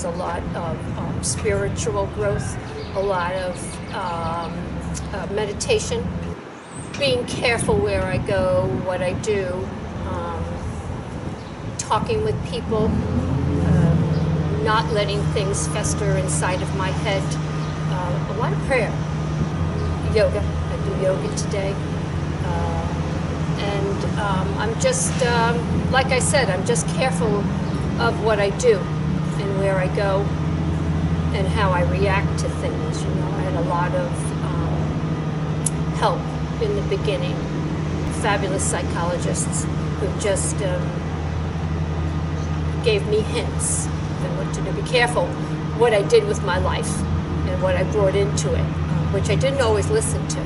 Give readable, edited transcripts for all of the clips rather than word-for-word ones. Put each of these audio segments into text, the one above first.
was a lot of spiritual growth, a lot of meditation, being careful where I go, what I do, talking with people, not letting things fester inside of my head, a lot of prayer, yoga. I do yoga today. I'm just, like I said, I'm just careful of what I do and where I go and how I react to things. You know, I had a lot of help in the beginning, fabulous psychologists who just gave me hints and what to do. Be careful what I did with my life and what I brought into it, which I didn't always listen to.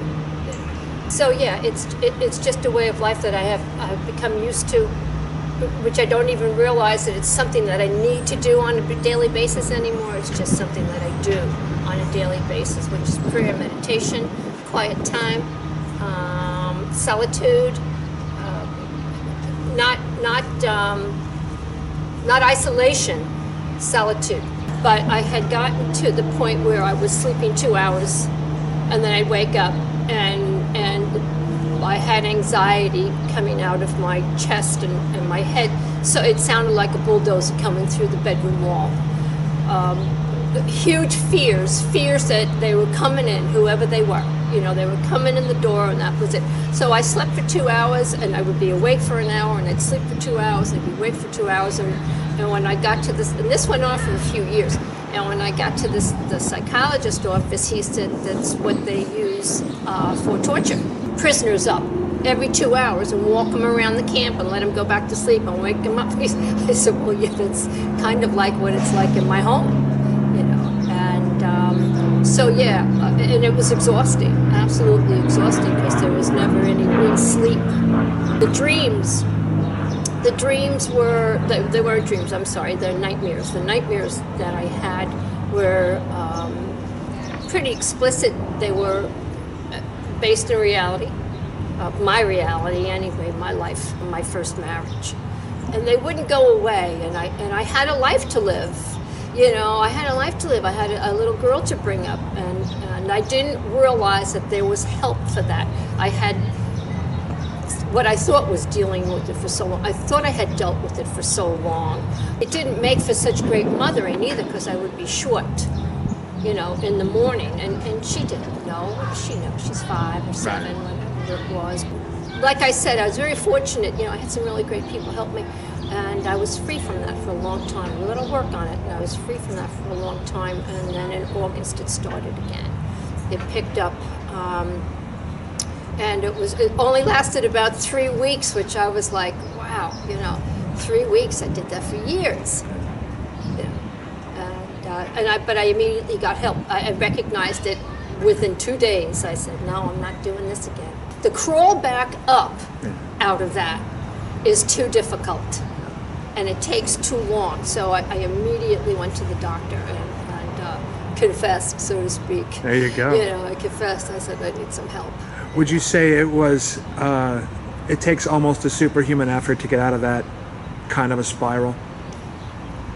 So yeah, it's just a way of life that I've become used to, which I don't even realize that it's something that I need to do on a daily basis anymore. It's just something that I do on a daily basis, which is prayer, meditation, quiet time, solitude, not isolation, solitude. But I had gotten to the point where I was sleeping 2 hours, and then I'd wake up and I had anxiety coming out of my chest and my head, so it sounded like a bulldozer coming through the bedroom wall. Huge fears that they were coming in, whoever they were. You know, they were coming in the door, and that was it. So I slept for 2 hours, and I would be awake for an hour, and I'd sleep for 2 hours, and I'd be awake for 2 hours, and when I got to this, and this went on for a few years, and when I got to the psychologist's office, he said that's what they use for torture. Prisoners up every 2 hours and walk them around the camp and let them go back to sleep and wake them up. I said, well, yeah, that's kind of like what it's like in my home, you know. And so, yeah, and it was exhausting, absolutely exhausting, because there was never any real sleep. The dreams were, they weren't dreams, I'm sorry, they're nightmares. The nightmares that I had were pretty explicit. They were based in reality, my reality anyway, my life, my first marriage. And they wouldn't go away, and I had a life to live. You know, I had a life to live. I had a little girl to bring up, and I didn't realize that there was help for that. I had what I thought was dealing with it for so long. I thought I had dealt with it for so long. It didn't make for such great mothering either, because I would be short, you know, in the morning, and she didn't know. She knew. She's 5 or 7, whatever it was. Like I said, I was very fortunate. You know, I had some really great people help me, and I was free from that for a long time. A little work on it, and I was free from that for a long time. And then in August, it started again. It picked up, and it only lasted about 3 weeks, which I was like, wow, you know, 3 weeks. I did that for years. But I immediately got help. I recognized it within 2 days. I said, no, I'm not doing this again. The crawl back up out of that is too difficult, and it takes too long. So I immediately went to the doctor and confessed, so to speak. There you go. You know, I confessed. I said, I need some help. Would you say it was, it takes almost a superhuman effort to get out of that kind of a spiral?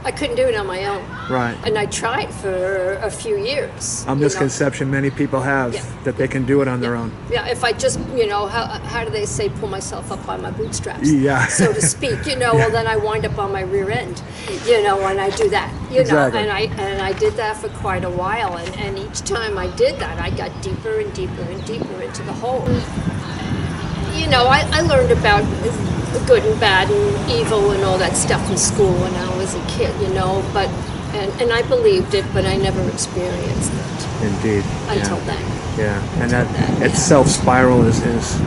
I couldn't do it on my own. Right. And I tried for a few years. A misconception many people have, that they can do it on their own. Yeah, if I just, you know, how do they say, pull myself up by my bootstraps, so to speak, you know, well, then I wind up on my rear end, you know, when I do that, you know, and I did that for quite a while, and each time I did that, I got deeper and deeper and deeper into the hole. You know, I learned about good and bad and evil and all that stuff in school when I was a kid, you know, but and I believed it, but I never experienced it. Indeed. Until then. Yeah, and that self-spiral is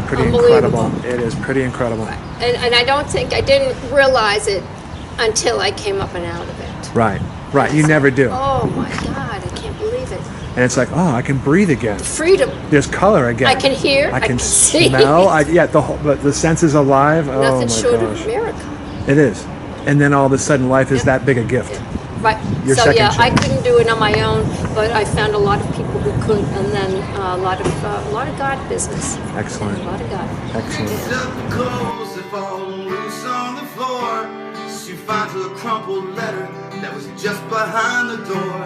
pretty incredible. It is pretty incredible. Right. And I didn't realize it until I came up and out of it. Right. You never do. Oh my God, I can't believe it. And it's like, oh, I can breathe again. Freedom. There's color again. I can hear. I can smell. The sense is alive. Nothing short of a miracle. It is. And then all of a sudden, life is that big a gift. Right. So yeah, I couldn't do it on my own, but I found a lot of people who could, and then a lot of God business. Excellent. A lot of God. Excellent. Yeah. finds a crumpled letter that was just behind the door.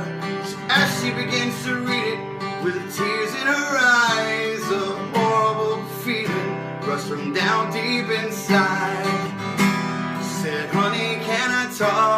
As she begins to read it, with tears in her eyes, a horrible feeling rushed from down deep inside. She said, honey, can I talk